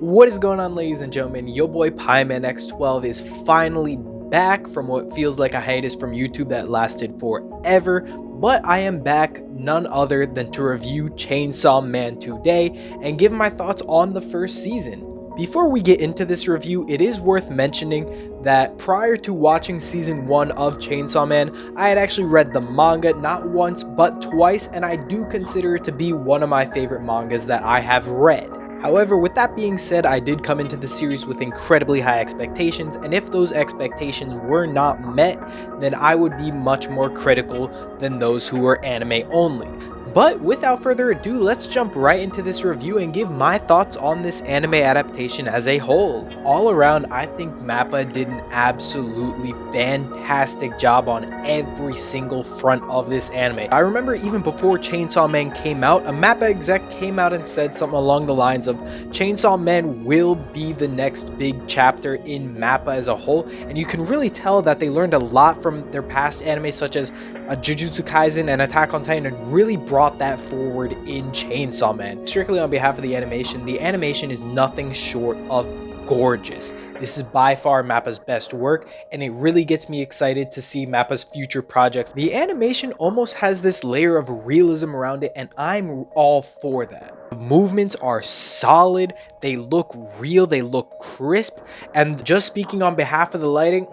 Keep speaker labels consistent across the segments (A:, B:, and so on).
A: What is going on, ladies and gentlemen? Your boy PieManX12 is finally back from what feels like a hiatus from YouTube that lasted forever, but I am back none other than to review Chainsaw Man today and give my thoughts on the first season. Before we get into this review, it is worth mentioning that prior to watching season 1 of Chainsaw Man, I had actually read the manga not once but twice, and I do consider it to be one of my favorite mangas that I have read. However, with that being said, I did come into the series with incredibly high expectations, and if those expectations were not met, then I would be much more critical than those who were anime only. But without further ado, let's jump right into this review and give my thoughts on this anime adaptation as a whole. All around, I think MAPPA did an absolutely fantastic job on every single front of this anime. I remember even before Chainsaw Man came out, a MAPPA exec came out and said something along the lines of Chainsaw Man will be the next big chapter in MAPPA as a whole, and you can really tell that they learned a lot from their past anime such as Jujutsu Kaisen and Attack on Titan and really brought that forward in Chainsaw Man. Strictly on behalf of the animation is nothing short of gorgeous. This is by far MAPPA's best work, and it really gets me excited to see MAPPA's future projects. The animation almost has this layer of realism around it, and I'm all for that. The movements are solid, they look real, they look crisp, and just speaking on behalf of the lighting,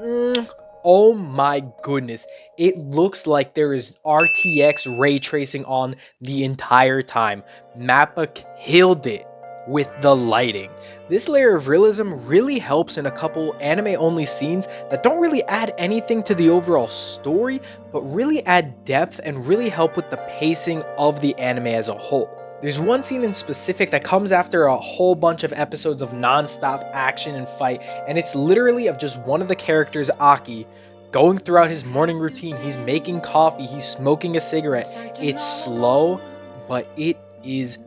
A: oh my goodness, it looks like there is RTX ray tracing on the entire time. MAPPA killed it with the lighting. This layer of realism really helps in a couple anime-only scenes that don't really add anything to the overall story, but really add depth and really help with the pacing of the anime as a whole. There's one scene in specific that comes after a whole bunch of episodes of non-stop action and fight, and it's literally of just one of the characters, Aki, going throughout his morning routine. He's making coffee, he's smoking a cigarette. It's slow, but it is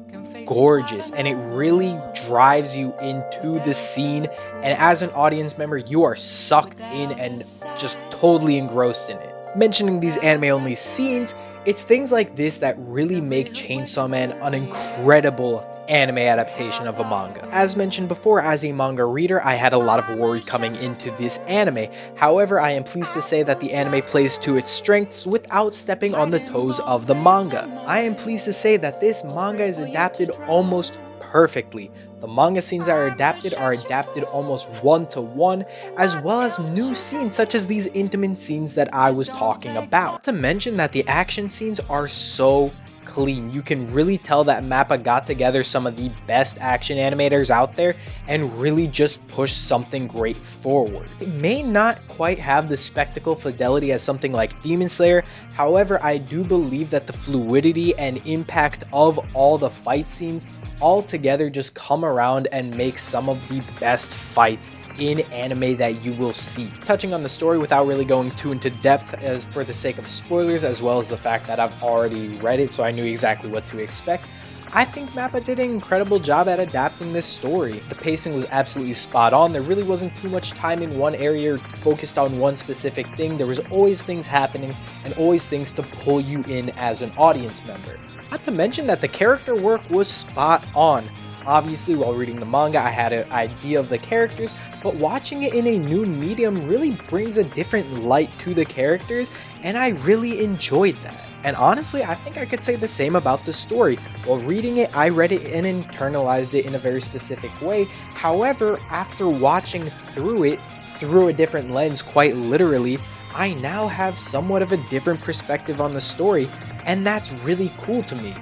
A: gorgeous, and it really drives you into the scene, and as an audience member, you are sucked in and just totally engrossed in it. Mentioning these anime-only scenes, it's things like this that really make Chainsaw Man an incredible anime adaptation of a manga. As mentioned before, as a manga reader, I had a lot of worry coming into this anime. However, I am pleased to say that the anime plays to its strengths without stepping on the toes of the manga. I am pleased to say that this manga is adapted almost perfectly. The manga scenes that are adapted almost one-to-one, as well as new scenes such as these intimate scenes that I was talking about. Not to mention that the action scenes are so clean. You can really tell that MAPPA got together some of the best action animators out there and really just pushed something great forward. It may not quite have the spectacle fidelity as something like Demon Slayer, however, I do believe that the fluidity and impact of all the fight scenes all together just come around and make some of the best fights in anime that you will see. Touching on the story without really going too into depth as for the sake of spoilers, as well as the fact that I've already read it so I knew exactly what to expect, I think MAPPA did an incredible job at adapting this story. The pacing was absolutely spot on. There really wasn't too much time in one area focused on one specific thing. There was always things happening and always things to pull you in as an audience member. Not to mention that the character work was spot on. Obviously, while reading the manga, I had an idea of the characters, but watching it in a new medium really brings a different light to the characters, and I really enjoyed that. And honestly, I think I could say the same about the story. While reading it, I read it and internalized it in a very specific way. However, after watching through it through a different lens, quite literally, I now have somewhat of a different perspective on the story, and that's really cool to me.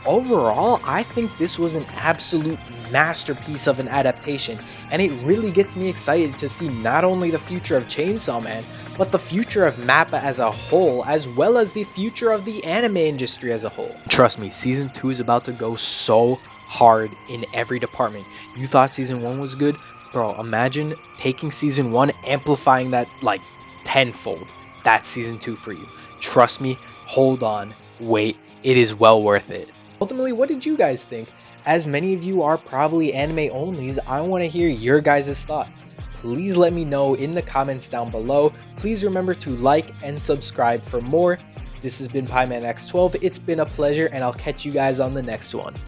A: Overall, I think this was an absolute masterpiece of an adaptation, and it really gets me excited to see not only the future of Chainsaw Man, but the future of MAPPA as a whole, as well as the future of the anime industry as a whole. Trust me, Season 2 is about to go so hard in every department. You thought Season 1 was good? Bro, imagine taking Season 1, amplifying that like tenfold. That's Season 2 for you. Trust me, hold on, wait, it is well worth it. Ultimately, what did you guys think? As many of you are probably anime onlys, I want to hear your guys' thoughts. Please let me know in the comments down below. Please remember to like and subscribe for more. This has been PieManX12. It's been a pleasure, and I'll catch you guys on the next one.